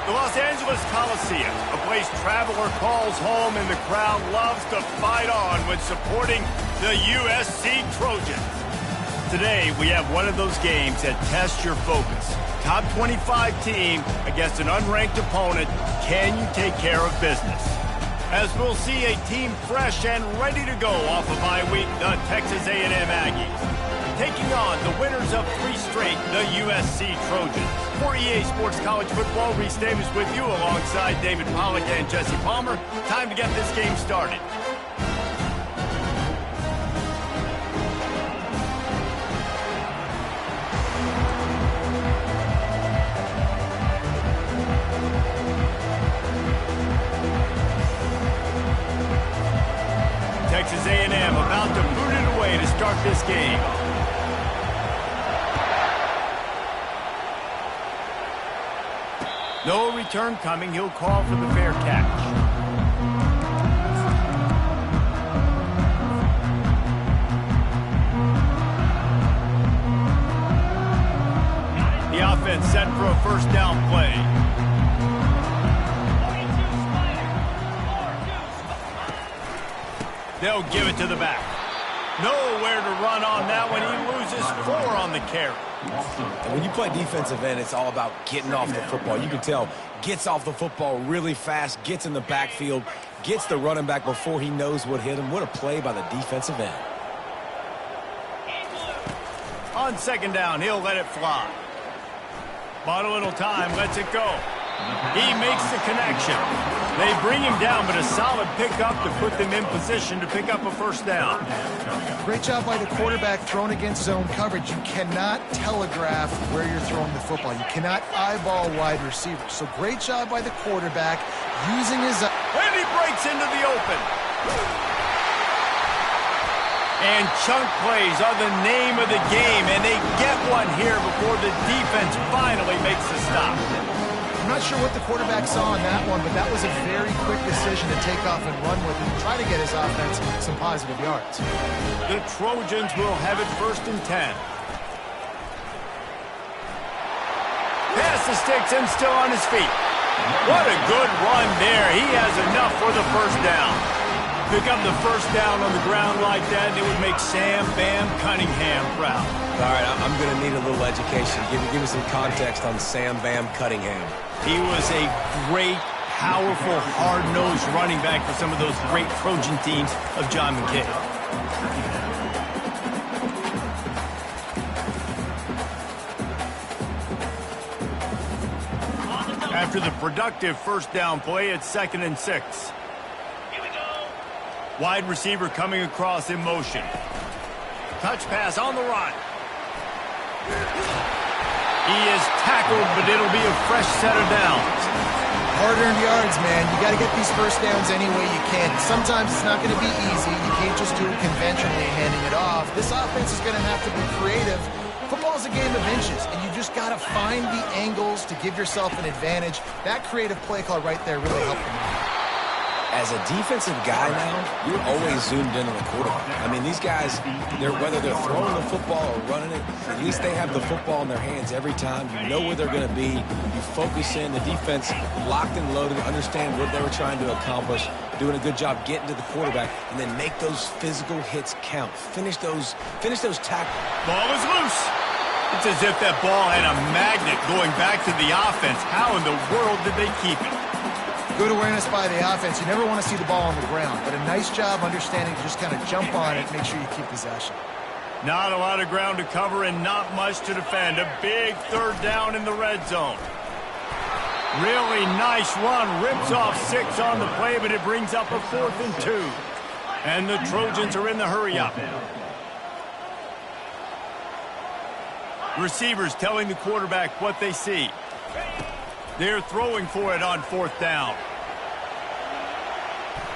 The Los Angeles Coliseum, a place traveler calls home and the crowd loves to fight on when supporting the USC Trojans. Today, we have one of those games that tests your focus. Top 25 team against an unranked opponent. Can you take care of business? As we'll see a team fresh and ready to go off of bye week, the Texas A&M Aggies. Taking on the winners of 3 straight, the USC Trojans. For EA Sports College Football, Reese Davis with you alongside David Pollack and Jesse Palmer. Time to get this game started. Texas A&M about to boot it away to start this game. No return coming. He'll call for the fair catch. The offense set for a first down play. They'll give it to the back. Nowhere to run on that one. He loses 4 on the carry. And when you play defensive end, it's all about getting off the football. You can tell, gets off the football really fast, gets in the backfield, gets the running back before he knows what hit him. What a play by the defensive end. On second down, he'll let it fly. Bought a little time, lets it go. He makes the connection. They bring him down, but a solid pickup to put them in position to pick up a first down. Great job by the quarterback thrown against zone coverage. You cannot telegraph where you're throwing the football. You cannot eyeball wide receivers. So great job by the quarterback using his... And he breaks into the open. And chunk plays are the name of the game, and they get one here before the defense finally makes the stop. I'm not sure what the quarterback saw on that one, but that was a very quick decision to take off and run with it and try to get his offense some positive yards. The Trojans will have it 1st and 10. Pass the sticks and still on his feet. What a good run there. He has enough for the first down. Pick up the first down on the ground like that, and it would make Sam Bam Cunningham proud. All right, I'm going to need a little education. Give me some context on Sam Bam Cunningham. He was a great, powerful, hard-nosed running back for some of those great Trojan teams of John McKay. After the productive first down play, it's 2nd and 6. Wide receiver coming across in motion. Touch pass on the run. He is tackled, but it'll be a fresh set of downs. Hard-earned yards, man. You got to get these first downs any way you can. Sometimes it's not going to be easy. You can't just do it conventionally handing it off. This offense is going to have to be creative. Football is a game of inches, and you just got to find the angles to give yourself an advantage. That creative play call right there really helped them out. As a defensive guy now, you're always zoomed in on the quarterback. I mean, these guys, whether they're throwing the football or running it, at least they have the football in their hands every time. You know where they're going to be. You focus in. The defense locked and loaded, understand what they were trying to accomplish, doing a good job getting to the quarterback, and then make those physical hits count. Finish those tackles. Ball is loose. It's as if that ball had a magnet going back to the offense. How in the world did they keep it? Good awareness by the offense. You never want to see the ball on the ground, but a nice job understanding to just kind of jump on it, make sure you keep possession. Not a lot of ground to cover and not much to defend. A big 3rd down in the red zone. Really nice run. Rips off 6 on the play, but it brings up a 4th and 2. And the Trojans are in the hurry-up. Receivers telling the quarterback what they see. They're throwing for it on 4th down.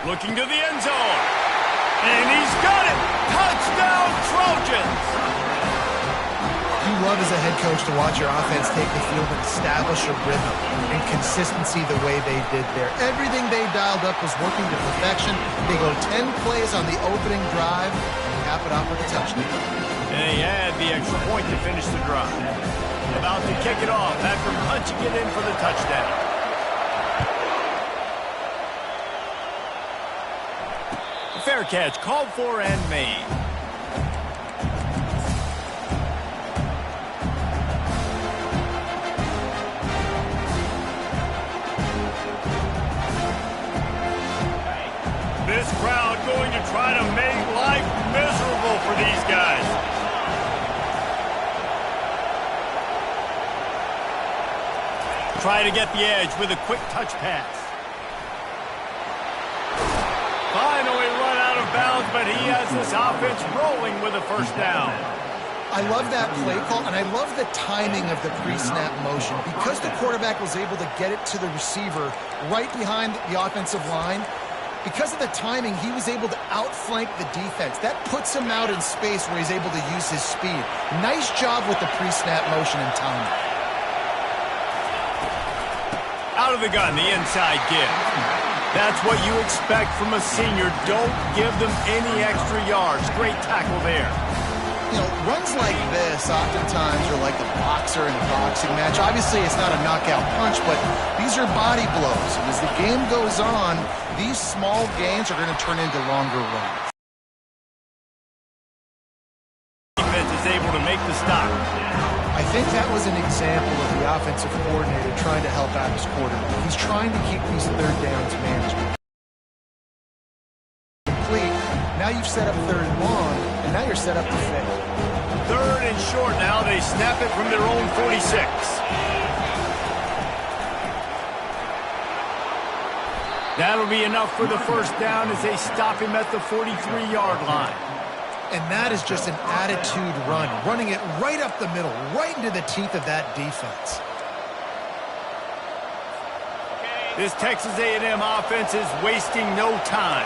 Looking to the end zone. And he's got it! Touchdown, Trojans! You love as a head coach to watch your offense take the field and establish a rhythm and consistency the way they did there. Everything they dialed up was working to perfection. They go 10 plays on the opening drive and cap it off with a touchdown. And they had the extra point to finish the drive. About to kick it off after punching it in for the touchdown. Fair catch, called for and made. This crowd going to try to make life miserable for these guys. Try to get the edge with a quick touch pass. Finally run out of bounds, but he has this offense rolling with a first down. I love that play call, and I love the timing of the pre-snap motion. Because the quarterback was able to get it to the receiver right behind the offensive line, because of the timing, he was able to outflank the defense. That puts him out in space where he's able to use his speed. Nice job with the pre-snap motion and timing. Out of the gun, the inside give. That's what you expect from a senior. Don't give them any extra yards. Great tackle there. You know, runs like this oftentimes are like a boxer in a boxing match. Obviously, it's not a knockout punch, but these are body blows. And as the game goes on, these small gains are going to turn into longer runs. Defense is able to make the stop. I think that was an example of the offensive coordinator trying to help out his quarterback. He's trying to keep these third downs manageable. Complete. Now you've set up third and long, and now you're set up to fail. Third and short now. They snap it from their own 46. That'll be enough for the first down as they stop him at the 43-yard line. And that is just an attitude run, running it right up the middle, right into the teeth of that defense. This Texas A&M offense is wasting no time.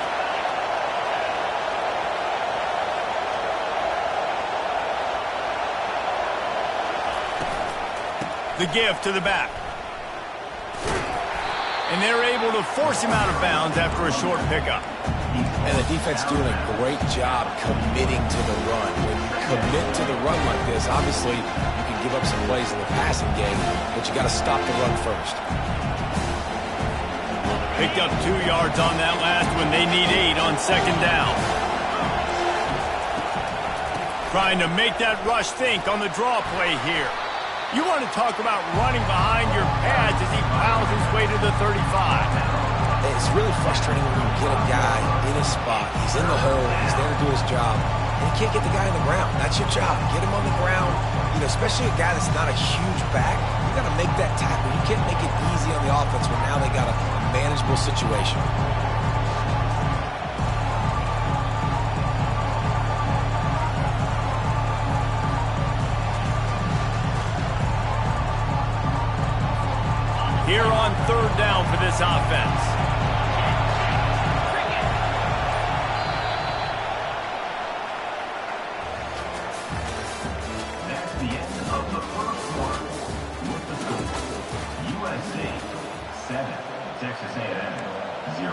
The give to the back. And they're able to force him out of bounds after a short pickup. And the defense doing a great job committing to the run. When you commit to the run like this, obviously you can give up some plays in the passing game, but you got to stop the run first. Picked up 2 yards on that last one. They need 8 on second down. Trying to make that rush think on the draw play here. You want to talk about running behind your pads as he plows his way to the 35. It's really frustrating when you get a guy in his spot. He's in the hole. He's there to do his job. And you can't get the guy on the ground. That's your job. Get him on the ground. You know, especially a guy that's not a huge back. You got to make that tackle. You can't make it easy on the offense when now they got a manageable situation. Here on third down for this offense. That's the end of the first quarter. With the score, USC 7, Texas A&M 0.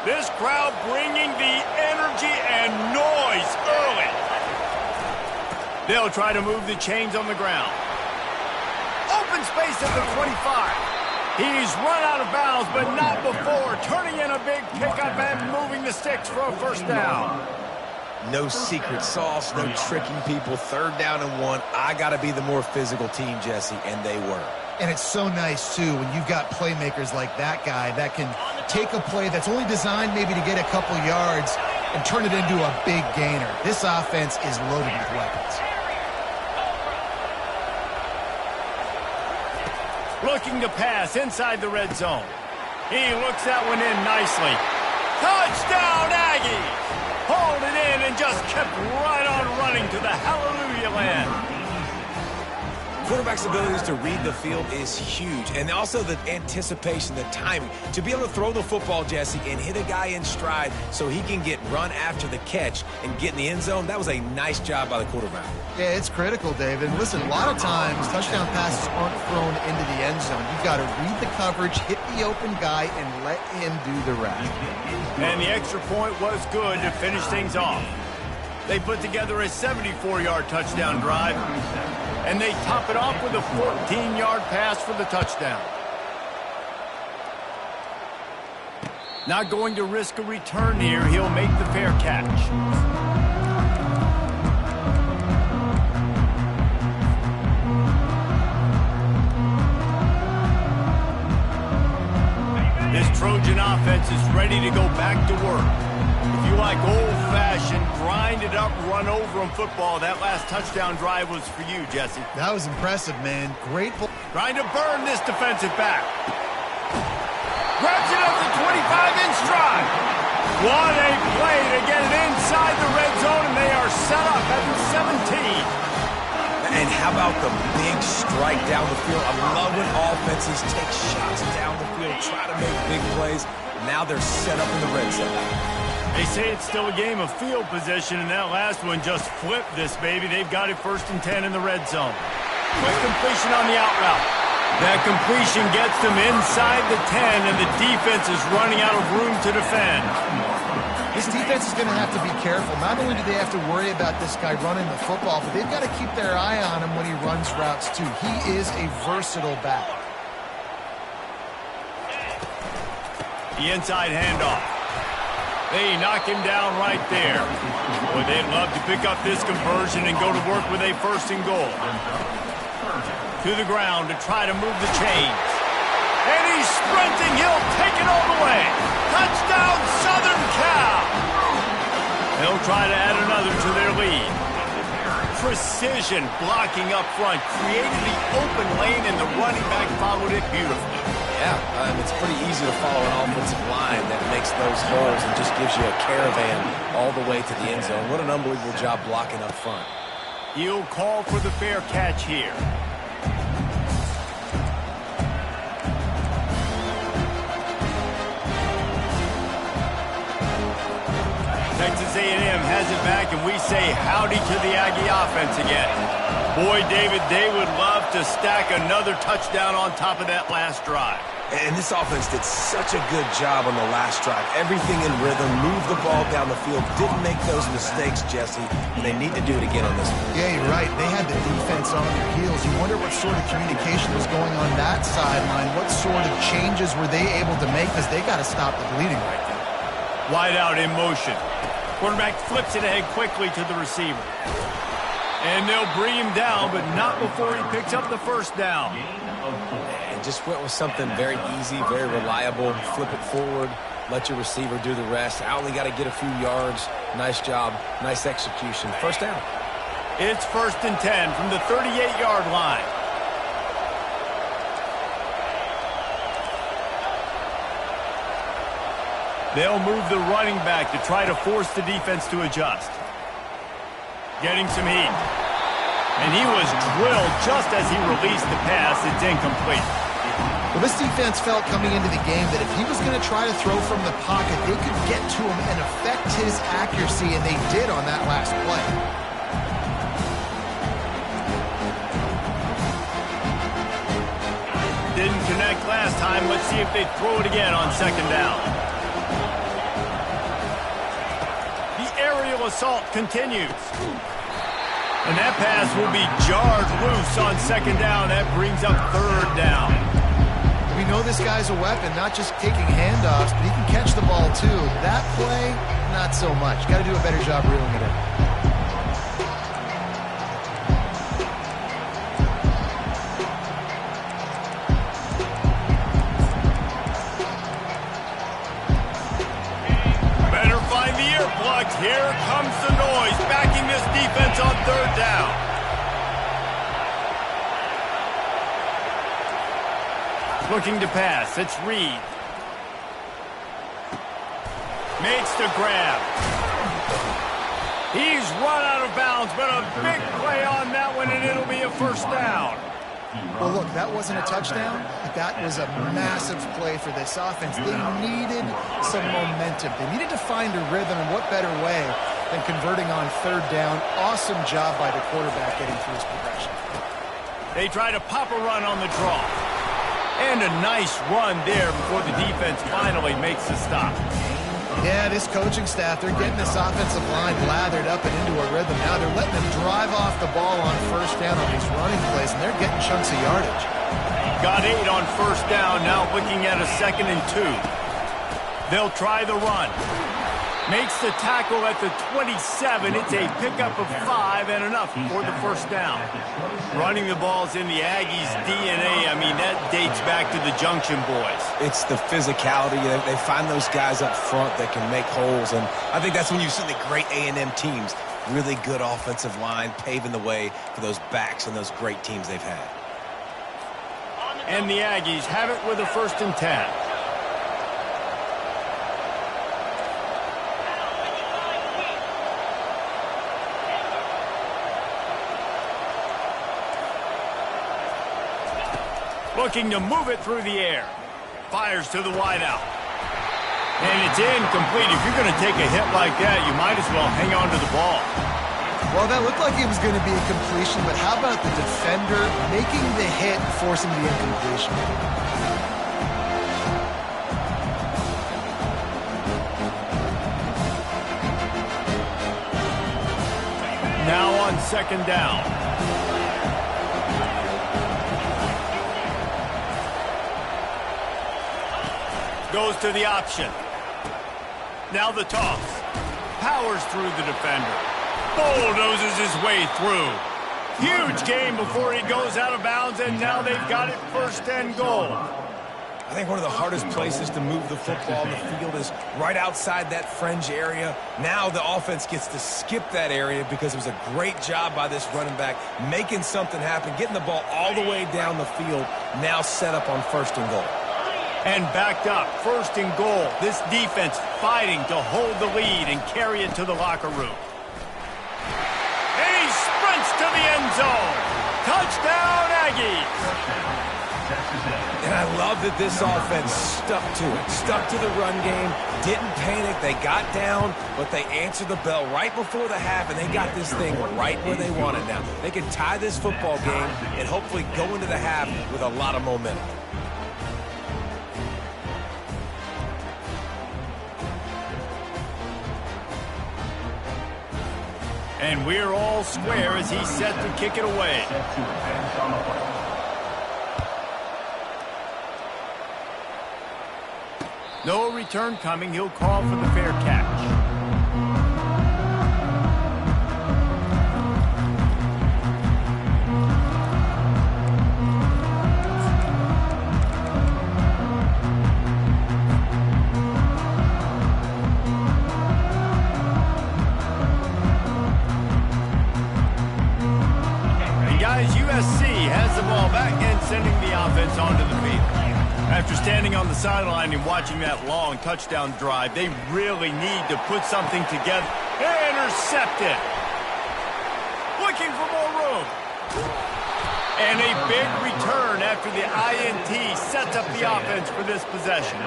This crowd bringing the energy and noise early. They'll try to move the chains on the ground. Open space at the 25. He's run out of bounds, but not before. Turning in a big pickup and moving the sticks for a first down. No secret sauce, no tricking people. Third down and 1. I got to be the more physical team, Jesse, and they were. And it's so nice, too, when you've got playmakers like that guy that can take a play that's only designed maybe to get a couple yards and turn it into a big gainer. This offense is loaded with weapons. Looking to pass inside the red zone. He looks that one in nicely. Touchdown, Aggies! Hauled it in and just kept right on running to the hallelujah land. Quarterback's abilities to read the field is huge, and also the anticipation, the timing. To be able to throw the football, Jesse, and hit a guy in stride so he can get run after the catch and get in the end zone, that was a nice job by the quarterback. Yeah, it's critical, David. And listen, a lot of times touchdown passes aren't thrown into the end zone. You've got to read the coverage, hit the open guy and let him do the rest. And the extra point was good to finish things off. They put together a 74-yard touchdown drive, and they top it off with a 14-yard pass for the touchdown. Not going to risk a return here. He'll make the fair catch. This Trojan offense is ready to go back to work. If you like old-fashioned, grind-it-up, run-over-'em football, that last touchdown drive was for you, Jesse. That was impressive, man. Great. Trying to burn this defensive back. Grabs it up the 25 in stride. What a play to get it inside the red zone, and they are set up at the 17. And how about the big strike down the field? I love when offenses take shots down the field, try to make big plays. Now they're set up in the red zone. They say it's still a game of field position, and that last one just flipped this baby. They've got it 1st and 10 in the red zone. Quick completion on the out route. That completion gets them inside the 10, and the defense is running out of room to defend. This defense is going to have to be careful. Not only do they have to worry about this guy running the football, but they've got to keep their eye on him when he runs routes too. He is a versatile back. The inside handoff. They knock him down right there. Boy, they'd love to pick up this conversion and go to work with a 1st and goal. To the ground to try to move the chains. And he's sprinting. He'll take it all the way. Touchdown, Southern Cal. They'll try to add another to their lead. Precision blocking up front. Created the open lane, and the running back followed it beautifully. Yeah, it's pretty easy to follow an offensive line that makes those holes and just gives you a caravan all the way to the end zone. What an unbelievable job blocking up front. He'll call for the fair catch here. Texas A&M has it back, and we say howdy to the Aggie offense again. Boy, David, they would love to stack another touchdown on top of that last drive. And this offense did such a good job on the last drive. Everything in rhythm, moved the ball down the field, didn't make those mistakes, Jesse, and they need to do it again on this one. Yeah, you're right. They had the defense on their heels. You wonder what sort of communication was going on that sideline. What sort of changes were they able to make, because they got to stop the bleeding right now. Wide out in motion. Quarterback flips it ahead quickly to the receiver. And they'll bring him down, but not before he picks up the 1st down. And just went with something very easy, very reliable. Flip it forward, let your receiver do the rest. I only got to get a few yards. Nice job, nice execution. 1st down. It's 1st and 10 from the 38-yard line. They'll move the running back to try to force the defense to adjust. Getting some heat. And he was drilled just as he released the pass. It's incomplete. Well, this defense felt coming into the game that if he was going to try to throw from the pocket, they could get to him and affect his accuracy, and they did on that last play. Didn't connect last time. Let's see if they throw it again on 2nd down. Aerial assault continues. And that pass will be jarred loose on 2nd down. That brings up 3rd down. We know this guy's a weapon, not just taking handoffs, but he can catch the ball too. That play, not so much. Got to do a better job reeling it in. Here comes the noise, backing this defense on 3rd down. Looking to pass, it's Reed. Makes the grab. He's run out of bounds, but a big play on that one, and it'll be a 1st down. Well, look, that wasn't a touchdown, but that was a massive play for this offense. They needed some momentum. They needed to find a rhythm, and what better way than converting on 3rd down. Awesome job by the quarterback getting through his progression. They try to pop a run on the draw. And a nice run there before the defense finally makes the stop. Yeah, this coaching staff, they're getting this offensive line lathered up and into a rhythm. Now they're letting them drive off the ball on first down on these running plays, and they're getting chunks of yardage. Got 8 on first down, now looking at a 2nd and 2. They'll try the run. Makes the tackle at the 27. It's a pickup of 5 and enough for the first down. Running the ball's in the Aggies' DNA. I mean, that dates back to the Junction Boys. It's the physicality. They find those guys up front that can make holes, and I think that's when you see the great A&M teams. Really good offensive line, paving the way for those backs and those great teams they've had. And the Aggies have it with a 1st and 10. Looking to move it through the air. Fires to the wideout. And it's incomplete. If you're going to take a hit like that, you might as well hang on to the ball. Well, that looked like it was going to be a completion, but how about the defender making the hit, forcing the incompletion? Now on 2nd down. Goes to the option. Now the toss. Powers through the defender. Bulldozes his way through. Huge gain before he goes out of bounds, and now they've got it 1st and goal. I think one of the hardest places to move the football on the field is right outside that fringe area. Now the offense gets to skip that area because it was a great job by this running back making something happen, getting the ball all the way down the field, now set up on 1st and goal. And backed up, 1st and goal. This defense fighting to hold the lead and carry it to the locker room. And he sprints to the end zone. Touchdown, Aggies. And I love that this offense stuck to it, stuck to the run game, didn't panic. They got down, but they answered the bell right before the half, and they got this thing right where they wanted now. They can tie this football game and hopefully go into the half with a lot of momentum. And we're all square as he's set to kick it away. No return coming. He'll call for the fair catch. USC has the ball back and sending the offense onto the field. After standing on the sideline and watching that long touchdown drive, they really need to put something together. Intercepted. Looking for more room. And a big return after the INT sets up the offense for this possession.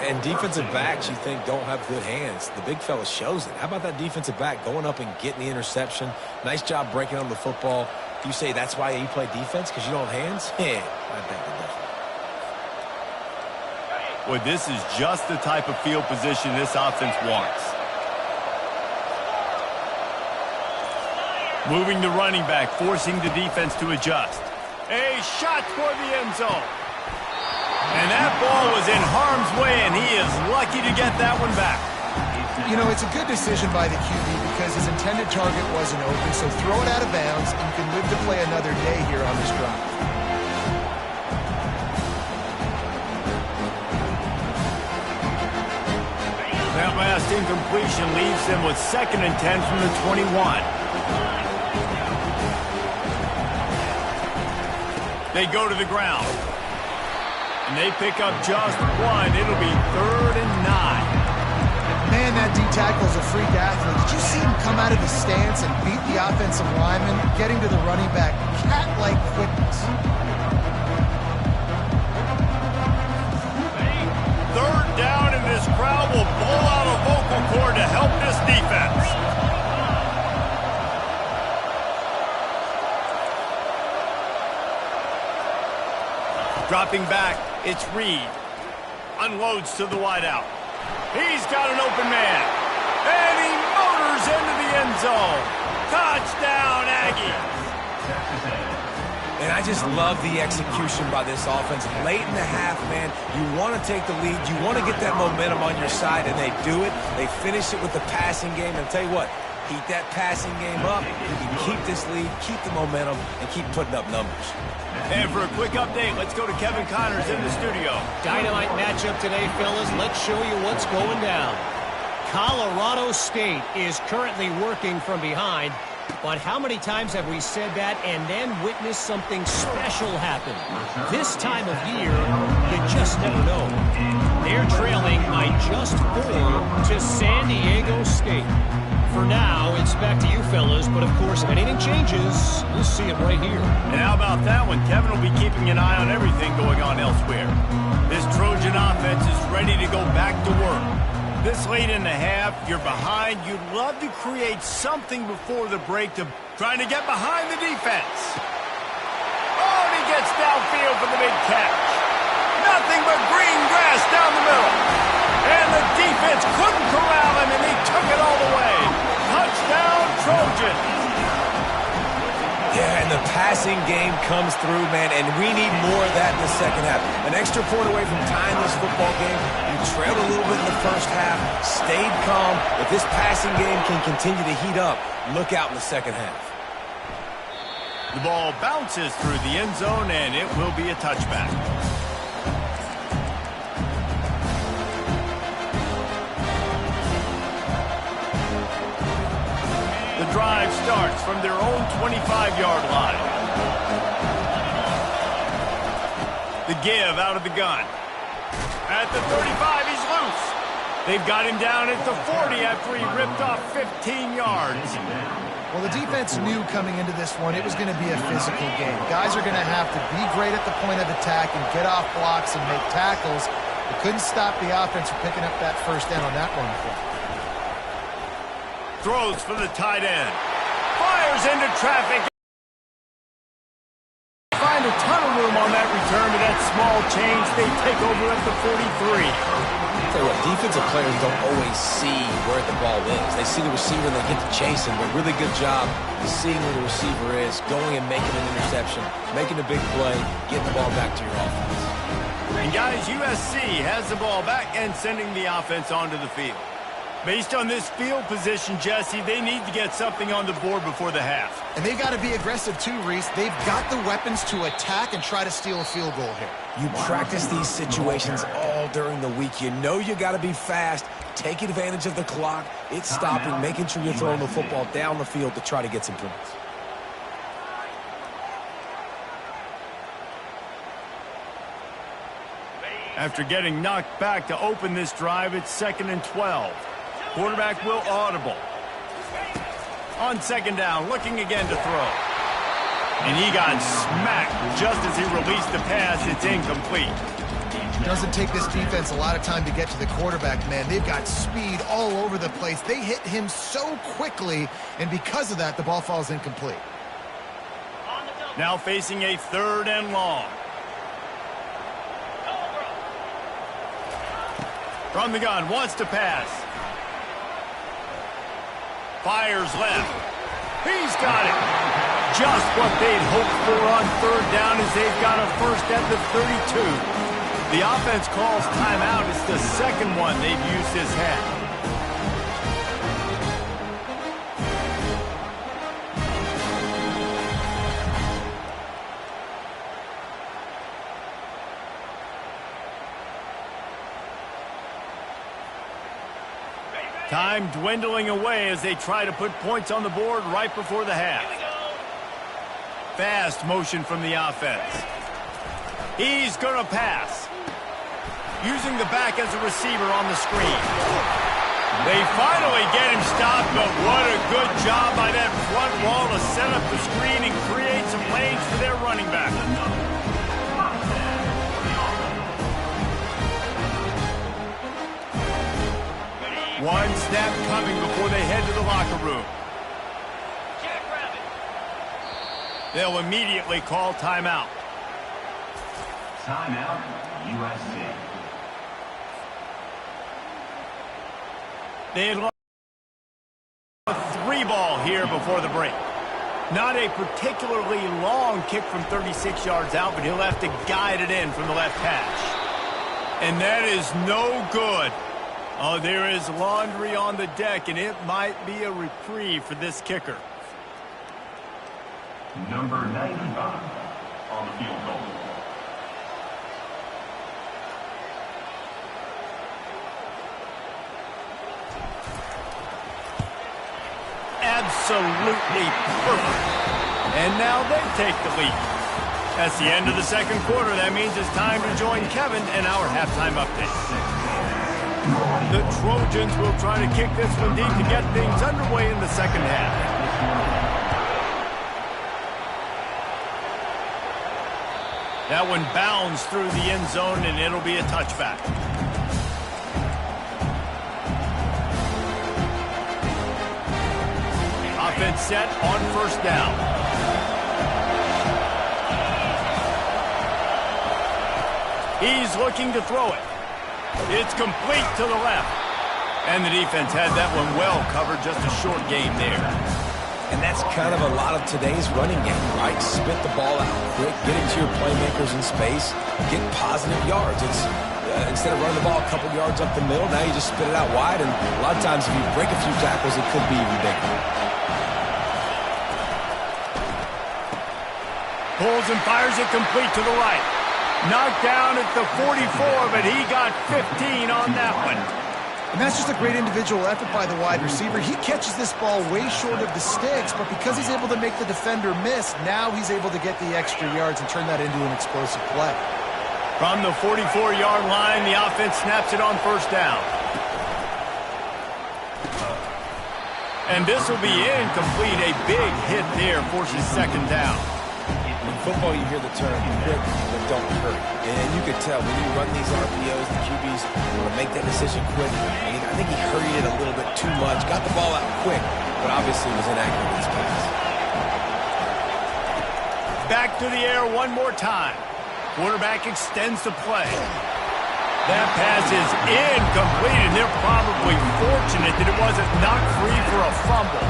And defensive backs, you think, don't have good hands. The big fella shows it. How about that defensive back going up and getting the interception? Nice job breaking on the football. You say that's why you play defense, because you don't have hands? Yeah, I think different. Well, this is just the type of field position this offense wants. Moving the running back, forcing the defense to adjust. A shot toward the end zone. And that ball was in harm's way, and he is lucky to get that one back. You know, it's a good decision by the QB because his intended target wasn't open, so throw it out of bounds, and you can live to play another day here on this drive. That last incompletion leaves them with 2nd and 10 from the 21. They go to the ground. And they pick up just 1. It'll be 3rd and 9. Man, that D-tackle's a freak athlete. Did you see him come out of his stance and beat the offensive lineman, getting to the running back? Cat-like quickness. 3rd down, and this crowd will blow out a vocal cord to help this defense. Drop Dropping back, it's Reed. Unloads to the wideout. He's got an open man. And he motors into the end zone. Touchdown, Aggies. And I just love the execution by this offense. Late in the half, man, you want to take the lead. You want to get that momentum on your side, and they do it. They finish it with the passing game. And I'll tell you what, keep that passing game up. You can keep this lead, keep the momentum, and keep putting up numbers. And for a quick update, let's go to Kevin Connors in the studio. Dynamite matchup today, fellas. Let's show you what's going down. Colorado State is currently working from behind, but how many times have we said that and then witnessed something special happen? This time of year, you just never know. They're trailing by just 4 to San Diego State. For now, it's back to you fellas, but of course, if anything changes, we'll see it right here. And how about that one? Kevin will be keeping an eye on everything going on elsewhere. This Trojan offense is ready to go back to work. This late in the half, you're behind. You'd love to create something before the break to trying to get behind the defense. Oh, and he gets downfield for the big catch. Nothing but green grass down the middle. And the defense couldn't corral him, and he took it all the way. Touchdown, Trojans. Yeah, and the passing game comes through, man, and we need more of that in the second half. An extra point away from tying this football game. You trailed a little bit in the first half, stayed calm. If this passing game can continue to heat up, look out in the second half. The ball bounces through the end zone, and it will be a touchback. The drive starts from their own 25-yard line. The give out of the gun. At the 35, he's loose. They've got him down at the 40 after he ripped off 15 yards. Well, the defense knew coming into this one it was going to be a physical game. Guys are going to have to be great at the point of attack and get off blocks and make tackles. They couldn't stop the offense from picking up that first down on that one play. Throws for the tight end. Fires into traffic. Find a ton of room on that return to that small change. They take over at the 43. I'll tell you what, defensive players don't always see where the ball is. They see the receiver and they get to chase him. But really good job seeing where the receiver is, going and making an interception, making a big play, getting the ball back to your offense. And guys, USC has the ball back and sending the offense onto the field. Based on this field position, Jesse, they need to get something on the board before the half. And they've got to be aggressive too, Reese. They've got the weapons to attack and try to steal a field goal here. You practice these situations all during the week. You know you got to be fast, take advantage of the clock. It's stopping, making sure you're throwing the football down the field to try to get some points. After getting knocked back to open this drive, it's 2nd and 12. Quarterback will audible. On second down, looking again to throw. And he got smacked just as he released the pass. It's incomplete. It doesn't take this defense a lot of time to get to the quarterback, man. They've got speed all over the place. They hit him so quickly, and because of that, the ball falls incomplete. Now facing a 3rd and long. From the gun, wants to pass. Fires left. He's got it. Just what they'd hoped for on 3rd down as they've got a first at the 32. The offense calls timeout. It's the second one they've used this half. Time dwindling away as they try to put points on the board right before the half. Fast motion from the offense. He's going to pass. Using the back as a receiver on the screen. They finally get him stopped, but what a good job by that front wall to set up the screen and create some lanes for their running back. One snap coming before they head to the locker room. They'll immediately call timeout. Timeout, USC. They had lost a 3-ball here before the break. Not a particularly long kick from 36 yards out, but he'll have to guide it in from the left hash. And that is no good. Oh, there is laundry on the deck, and it might be a reprieve for this kicker. Number 95 on the field goal. Absolutely perfect. And now they take the lead. That's the end of the second quarter. That means it's time to join Kevin in our halftime update. The Trojans will try to kick this one deep to get things underway in the second half. That one bounds through the end zone, and it'll be a touchback. Offense set on first down. He's looking to throw it. It's complete to the left. And the defense had that one well covered, just a short game there. And that's kind of a lot of today's running game, right? Spit the ball out quick, get it to your playmakers in space, get positive yards. It's instead of running the ball a couple yards up the middle, now you just spit it out wide, and a lot of times if you break a few tackles, it could be even bigger. Pulls and fires it complete to the right. Knocked down at the 44, but he got 15 on that one. And that's just a great individual effort by the wide receiver. He catches this ball way short of the sticks, but because he's able to make the defender miss, now he's able to get the extra yards and turn that into an explosive play. From the 44-yard line, the offense snaps it on first down. And this will be incomplete. A big hit there forces second down. In football, you hear the term quick, but don't hurry. And you could tell when you run these RPOs, the QBs want to make that decision quick. I think he hurried it a little bit too much, got the ball out quick, but obviously was inaccurate in his pass. Back to the air one more time. Quarterback extends the play. That pass is incomplete, and they're probably fortunate that it wasn't knocked free for a fumble.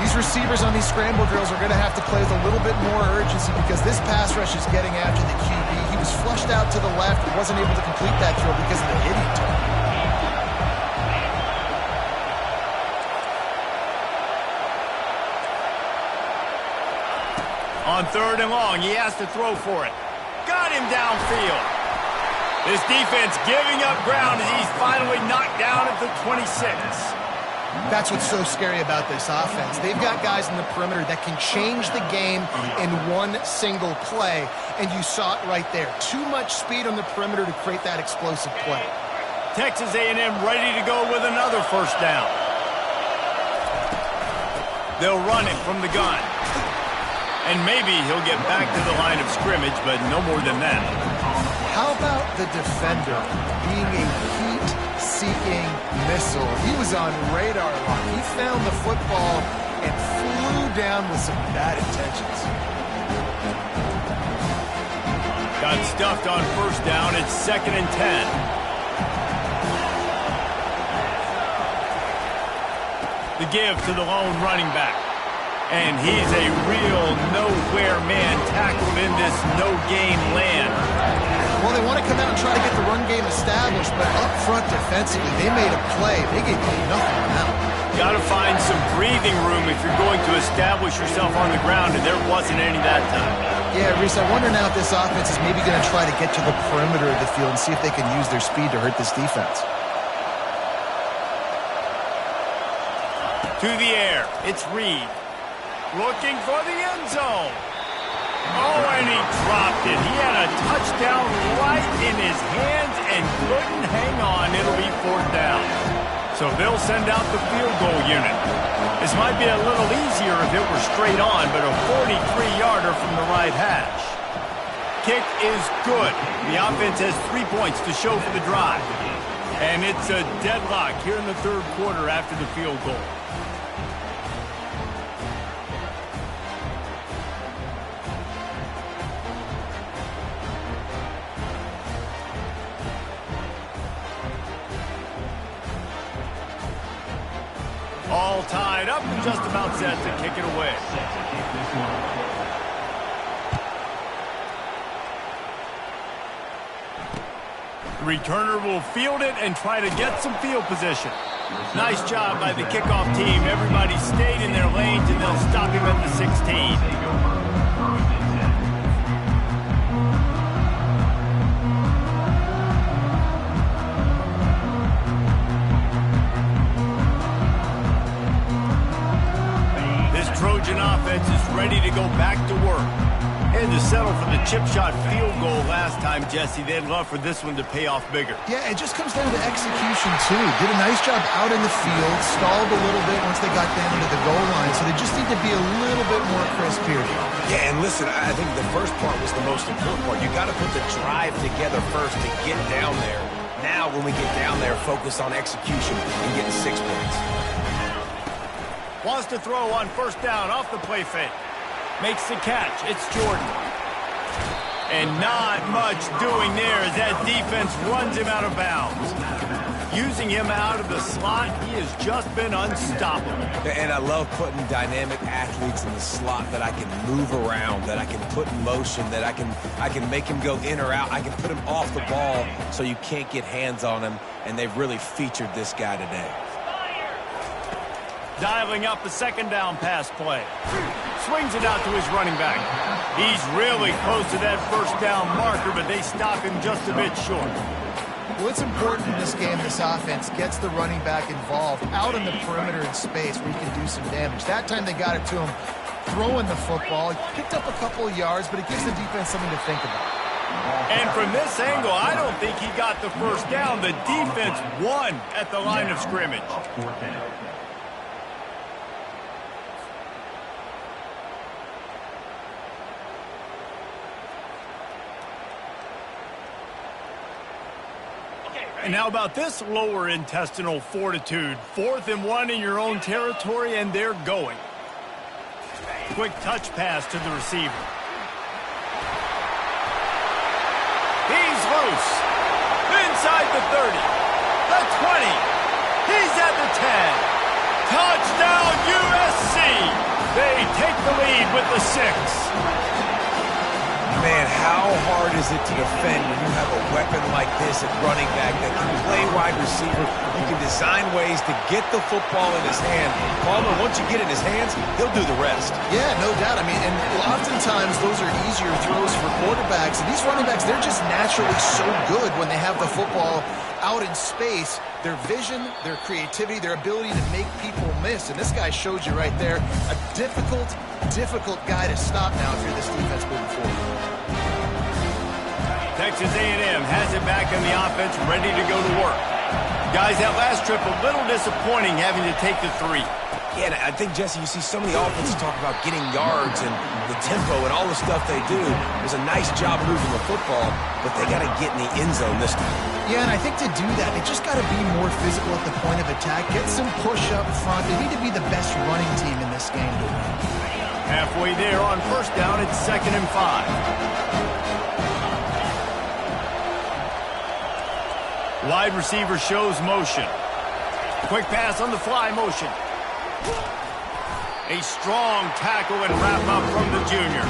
These receivers on these scramble drills are going to have to play with a little bit more urgency because this pass rush is getting after the QB. He was flushed out to the left and wasn't able to complete that throw because of the hit he took. On third and long, he has to throw for it. Got him downfield. This defense giving up ground as he's finally knocked down at the 26. That's what's so scary about this offense. They've got guys in the perimeter that can change the game in one single play, and you saw it right there. Too much speed on the perimeter to create that explosive play. Texas A&M ready to go with another first down. They'll run it from the gun. And maybe he'll get back to the line of scrimmage, but no more than that. How about the defender being a heat-seeking missile? He was on radar lock. He found the football and flew down with some bad intentions. Got stuffed on first down. It's 2nd and 10. The give to the lone running back. And he's a real nowhere man tackled in this no-game land. Well, they want to come out and try to get the run game established, but up front defensively, they made a play. They gave nothing out. Got to find some breathing room if you're going to establish yourself on the ground, and there wasn't any that time. Yeah, Reese, I wonder now if this offense is maybe going to try to get to the perimeter of the field and see if they can use their speed to hurt this defense. To the air, it's Reed. Looking for the end zone. Oh, and he dropped it. He had a touchdown right in his hands and couldn't hang on. It'll be 4th down. So they'll send out the field goal unit. This might be a little easier if it were straight on, but a 43-yarder from the right hash. Kick is good. The offense has 3 points to show for the drive. And it's a deadlock here in the third quarter after the field goal. All tied up and just about set to kick it away. Set to kick this one. The returner will field it and try to get some field position. Nice job by the kickoff team. Everybody stayed in their lanes, and they'll stop him at the 16. This Trojan offense is ready to go back to work. Had to settle for the chip shot field goal last time, Jesse. They'd love for this one to pay off bigger. Yeah, it just comes down to execution, too. Did a nice job out in the field, stalled a little bit once they got down to the goal line, so they just need to be a little bit more crisp here. Yeah, and listen, I think the first part was the most important part. You got to put the drive together first to get down there. Now, when we get down there, focus on execution and getting 6 points. Wants to throw on first down off the play fake. Makes the catch. It's Jordan. And not much doing there as that defense runs him out of bounds. Using him out of the slot, he has just been unstoppable. And I love putting dynamic athletes in the slot that I can move around, that I can put in motion, that I can make him go in or out. I can put him off the ball so you can't get hands on him, and they've really featured this guy today. Dialing up a second down pass play. Swings it out to his running back. He's really close to that first down marker, but they stop him just a bit short. Well, it's important in this game, this offense gets the running back involved out in the perimeter in space where he can do some damage. That time they got it to him throwing the football. He picked up a couple of yards, but it gives the defense something to think about. And from this angle, I don't think he got the first down. The defense won at the line of scrimmage. Fourth down. And how about this lower intestinal fortitude? 4th and 1 in your own territory, and they're going. Quick touch pass to the receiver. He's loose. Inside the 30. The 20. He's at the 10. Touchdown USC. They take the lead with the 6. Man, how hard is it to defend when you have a weapon like this at running back that can play wide receiver? You can design ways to get the football in his hand. Palmer, once you get it in his hands, he'll do the rest. Yeah, no doubt. I mean, and oftentimes those are easier throws for quarterbacks. And these running backs, they're just naturally so good when they have the football out in space. Their vision, their creativity, their ability to make people miss. And this guy showed you right there, a difficult guy to stop now if you're this defense moving forward. Texas A&M has it back in the offense, ready to go to work. Guys, that last trip a little disappointing having to take the 3. Yeah, and I think, Jesse, you see so many offenses talk about getting yards and the tempo and all the stuff they do. It was a nice job moving the football, but they got to get in the end zone this time. Yeah, and I think to do that, they just got to be more physical at the point of attack. Get some push up front. They need to be the best running team in this game to win. Halfway there on first down, it's 2nd and 5. Wide receiver shows motion. Quick pass on the fly motion. A strong tackle and wrap up from the junior.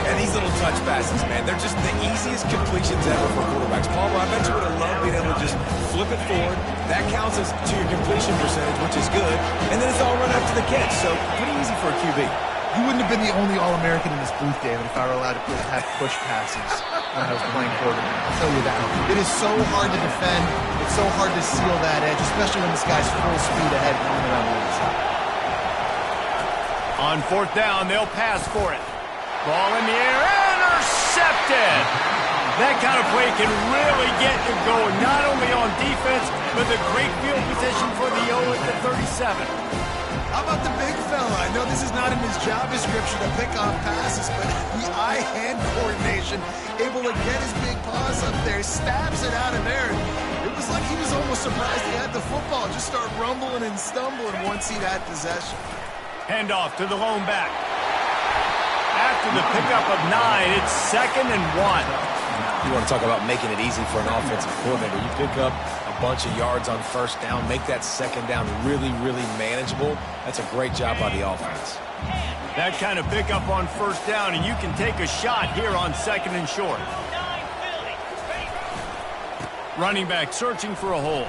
And these little touch passes, man, they're just the easiest completions ever for quarterbacks. Palmer, I bet you would have loved being able to just flip it forward. That counts as to your completion percentage, which is good. And then it's all run up to the catch, so pretty easy for a QB. You wouldn't have been the only All-American in this booth, David, if I were allowed to have push passes when I was playing quarterback. I'll tell you that. It is so hard to defend. It's so hard to seal that edge, especially when this guy's full speed ahead coming around the inside. On 4th down, they'll pass for it. Ball in the air, intercepted! That kind of play can really get you going, not only on defense, but the great field position for the O at the 37. How about the big fella? I know this is not in his job description to pick off passes, but the eye-hand coordination, able to get his big paws up there, stabs it out of there. It was like he was almost surprised he had the football. Just start rumbling and stumbling once he'd had possession. Handoff to the lone back. After the pickup of 9, it's 2nd and 1. You want to talk about making it easy for an offensive coordinator. You pick up a bunch of yards on first down, make that second down really, really manageable. That's a great job by the offense. That kind of pickup on first down, and you can take a shot here on second and short. Running back searching for a hole.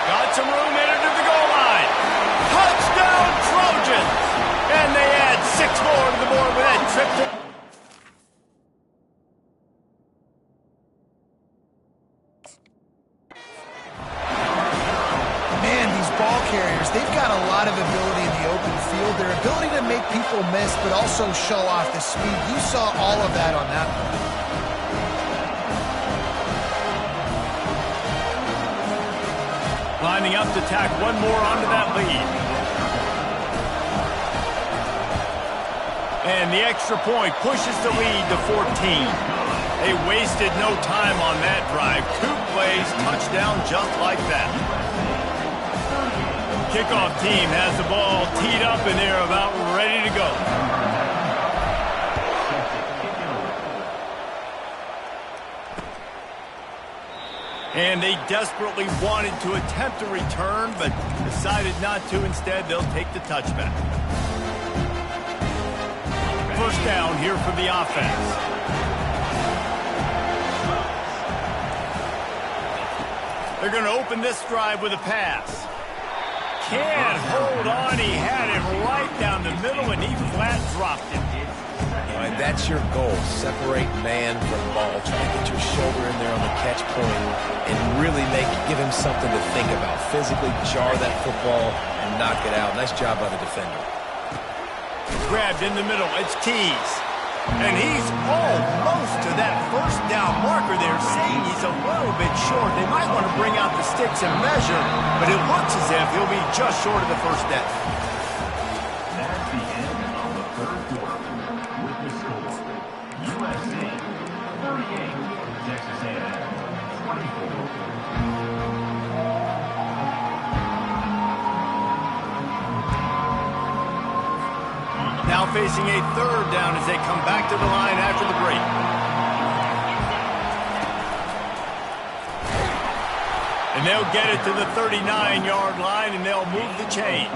Got some room, headed to the goal line. Touchdown, Trojans! And they add 6 more to the board with that trip to... Man, these ball carriers, they've got a lot of ability in the open field. Their ability to make people miss, but also show off the speed. You saw all of that on that one. Lining up to tack one more onto that lead. And the extra point pushes the lead to 14. They wasted no time on that drive. 2 plays, touchdown just like that. Kickoff team has the ball teed up and they're about ready to go. And they desperately wanted to attempt a return, but decided not to. Instead, they'll take the touchback. First down here for the offense. They're going to open this drive with a pass. Can't hold on. He had it right down the middle, and he flat dropped it. And that's your goal. Separate man from ball. Try to get your shoulder in there on the catch point and really give him something to think about. Physically jar that football and knock it out. Nice job by the defender. Grabbed in the middle. It's Keys. And he's almost to that first down marker there, saying he's a little bit short. They might want to bring out the sticks and measure, but it looks as if he'll be just short of the first down. That's the end of the third quarter. With the score, USC 38, Texas A&M 24. Now facing a third down as they come back to the line after the break. And they'll get it to the 39-yard line, and they'll move the chains.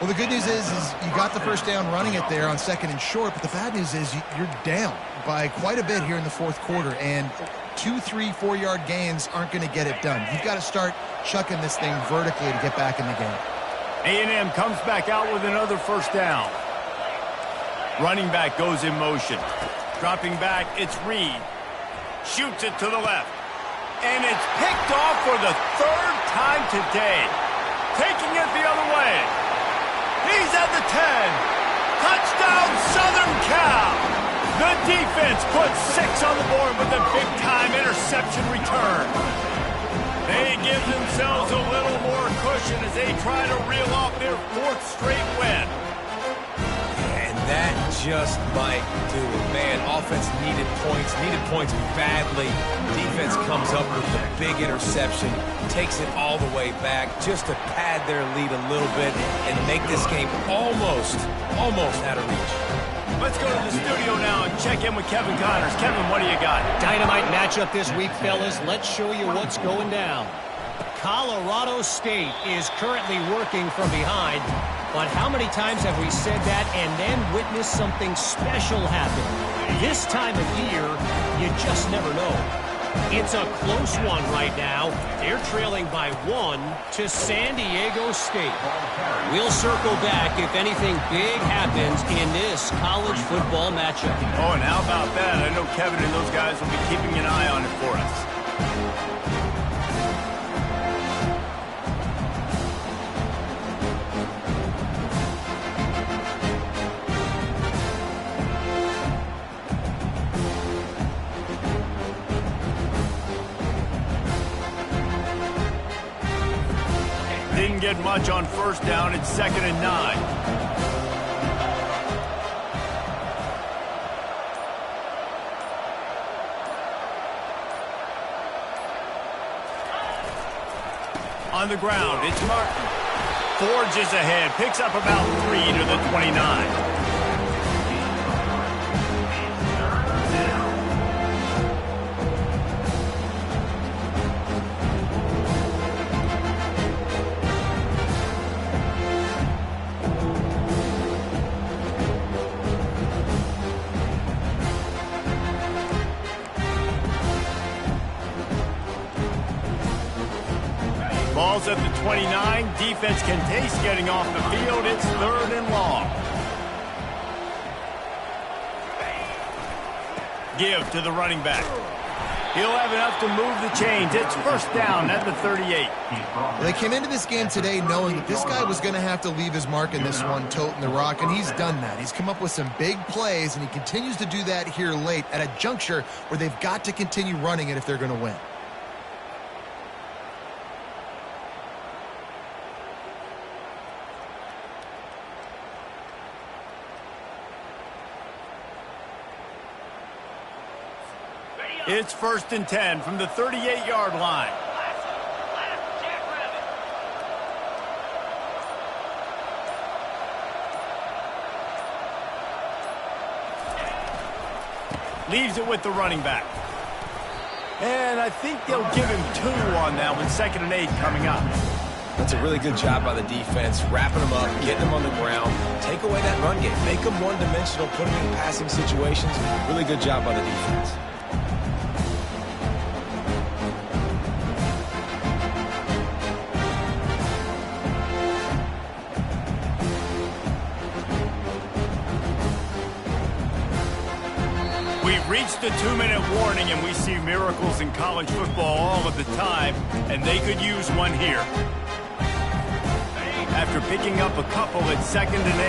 Well, the good news is you got the first down running it there on second and short, but the bad news is you're down by quite a bit here in the fourth quarter, and 2, 3, 4-yard gains aren't going to get it done. You've got to start chucking this thing vertically to get back in the game. A&M comes back out with another first down. Running back goes in motion. Dropping back, it's Reed. Shoots it to the left. And it's picked off for the 3rd time today. Taking it the other way. He's at the 10. Touchdown, Southern Cal. The defense puts 6 on the board with a big-time interception return. They give themselves a little more cushion as they try to reel off their 4th straight win. That just might do it. Man, offense needed points badly. Defense comes up with the big interception, takes it all the way back just to pad their lead a little bit and make this game almost out of reach. Let's go to the studio now and check in with Kevin Connors. Kevin, what do you got? Dynamite matchup this week, fellas. Let's show you what's going down. Colorado State is currently working from behind. But how many times have we said that and then witnessed something special happen? This time of year, you just never know. It's a close one right now. They're trailing by 1 to San Diego State. We'll circle back if anything big happens in this college football matchup. Oh, and how about that? I know Kevin and those guys will be keeping an eye on it for us. Didn't get much on first down. It's 2nd and 9. On the ground, it's Martin. Forges ahead, picks up about 3 to the 29. Ball's at the 29. Defense can taste getting off the field. It's 3rd and long. Give to the running back. He'll have enough to move the chains. It's 1st down at the 38. Well, they came into this game today knowing that this guy was going to have to leave his mark in this one, toting the rock, and he's done that. He's come up with some big plays, and he continues to do that here late at a juncture where they've got to continue running it if they're going to win. It's 1st and 10 from the 38-yard line. Leaves it with the running back. And I think they'll give him 2 on that one. 2nd and 8 coming up. That's a really good job by the defense, wrapping them up, getting them on the ground, take away that run game, make them one-dimensional, put them in passing situations. Really good job by the defense. We've reached the 2-minute warning, and we see miracles in college football all of the time, and they could use one here. After picking up a couple at 2nd and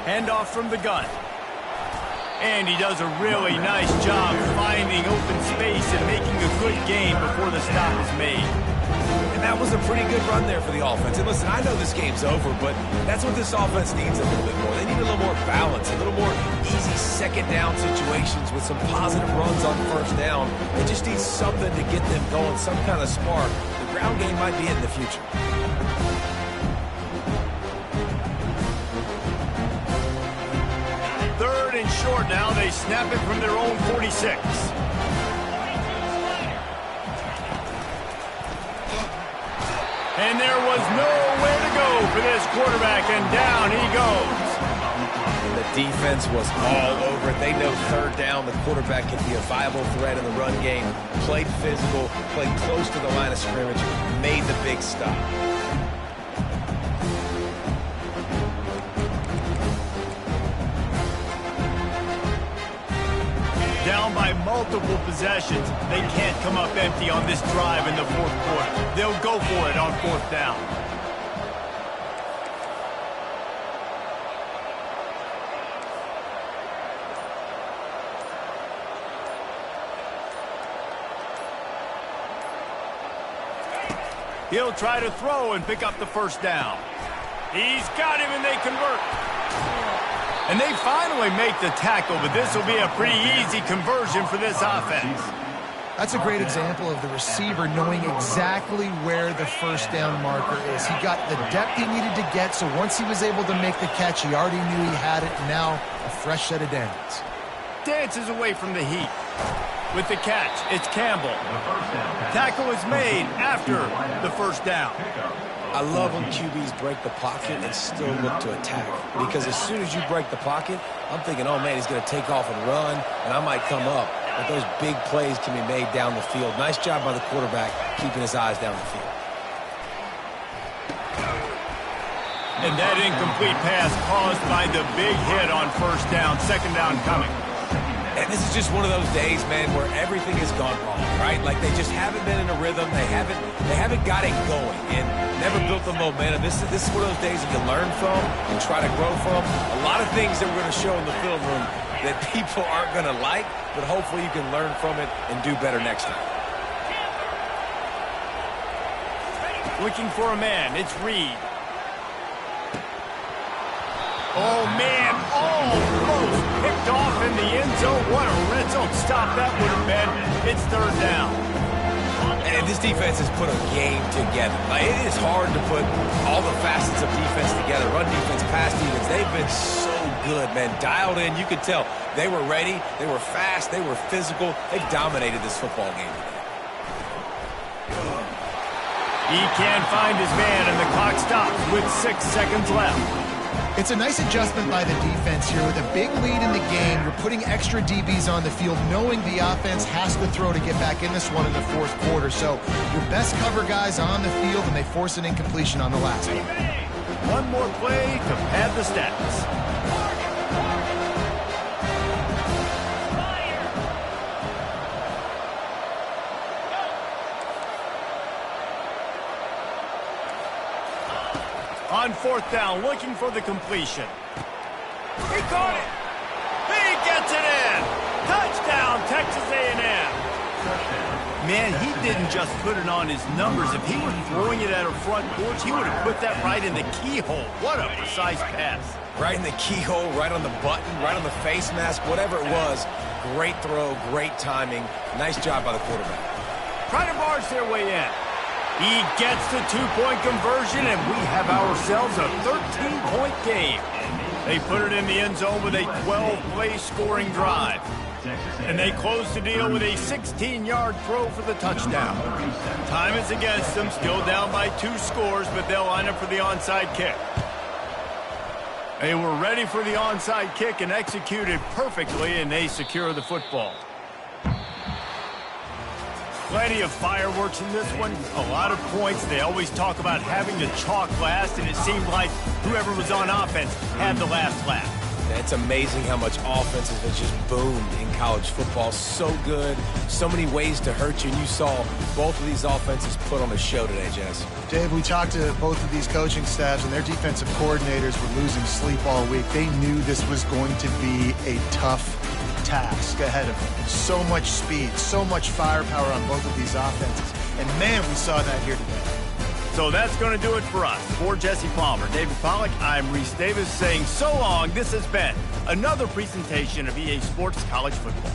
8. Handoff from the gun. And he does a really nice job finding open space and making a good gain before the stop is made. And that was a pretty good run there for the offense. And listen, I know this game's over, but that's what this offense needs a little bit more. They need a little more balance, a little more easy 2nd down situations with some positive runs on 1st down. They just need something to get them going, some kind of spark. The ground game might be it in the future. Third and short now. They snap it from their own 46. And there was nowhere to go for this quarterback, and down he goes. And the defense was all over it. They know 3rd down, the quarterback can be a viable threat in the run game. Played physical, played close to the line of scrimmage, made the big stop. Down by multiple possessions. They can't come up empty on this drive in the 4th quarter. They'll go for it on 4th down. He'll try to throw and pick up the 1st down. He's got him, and they convert. And they finally make the tackle, but this will be a pretty easy conversion for this offense. That's a great example of the receiver knowing exactly where the 1st down marker is. He got the depth he needed to get, so once he was able to make the catch, he already knew he had it. Now, a fresh set of downs. Dances away from the heat. With the catch, it's Campbell. Tackle is made after the 1st down. I love when QBs break the pocket and still look to attack. Because as soon as you break the pocket, I'm thinking, oh, man, he's going to take off and run, and I might come up. But those big plays can be made down the field. Nice job by the quarterback keeping his eyes down the field. And that incomplete pass caused by the big hit on 1st down. 2nd down coming. And this is just one of those days, man, where everything has gone wrong, right? Like they just haven't been in a rhythm. They haven't got it going and never built the momentum. This is one of those days that you learn from and try to grow from. A lot of things that we're going to show in the film room that people aren't going to like, but hopefully you can learn from it and do better next time. Looking for a man. It's Reed. Oh, man, almost picked off in the end zone. What a red zone stop that would have been. It's 3rd down. And this defense has put a game together. Like, it is hard to put all the facets of defense together. Run defense, pass defense. They've been so good, man. Dialed in. You could tell they were ready. They were fast. They were physical. They've dominated this football game today. He can't find his man, and the clock stops with 6 seconds left. It's a nice adjustment by the defense here. With a big lead in the game, you're putting extra DBs on the field, knowing the offense has to throw to get back in this one in the fourth quarter. So your best cover guys on the field, and they force an incompletion on the last one. One more play to pad the stats. On fourth down, looking for the completion. He caught it. He gets it in. Touchdown, Texas A&M. Man, he didn't just put it on his numbers. If he were throwing it at a front porch, he would have put that right in the keyhole. What a precise pass. Right in the keyhole, right on the button, right on the face mask, whatever it was. Great throw, great timing. Nice job by the quarterback. Trying to barge their way in. He gets the two-point conversion, and we have ourselves a 13-point game. They put it in the end zone with a 12-play scoring drive. And they close the deal with a 16-yard throw for the touchdown. Time is against them, still down by 2 scores, but they'll line up for the onside kick. They were ready for the onside kick and executed perfectly, and they secure the football. Plenty of fireworks in this one, a lot of points. They always talk about having the chalk last, and it seemed like whoever was on offense had the last laugh. It's amazing how much offense has just boomed in college football. So good, so many ways to hurt you, and you saw both of these offenses put on a show today, Jess. Dave, we talked to both of these coaching staffs, and their defensive coordinators were losing sleep all week. They knew this was going to be a tough task ahead of them. So much speed, so much firepower on both of these offenses. And man, we saw that here today. So that's going to do it for us. For Jesse Palmer, David Pollack, I'm Reese Davis saying so long. This has been another presentation of EA Sports College Football.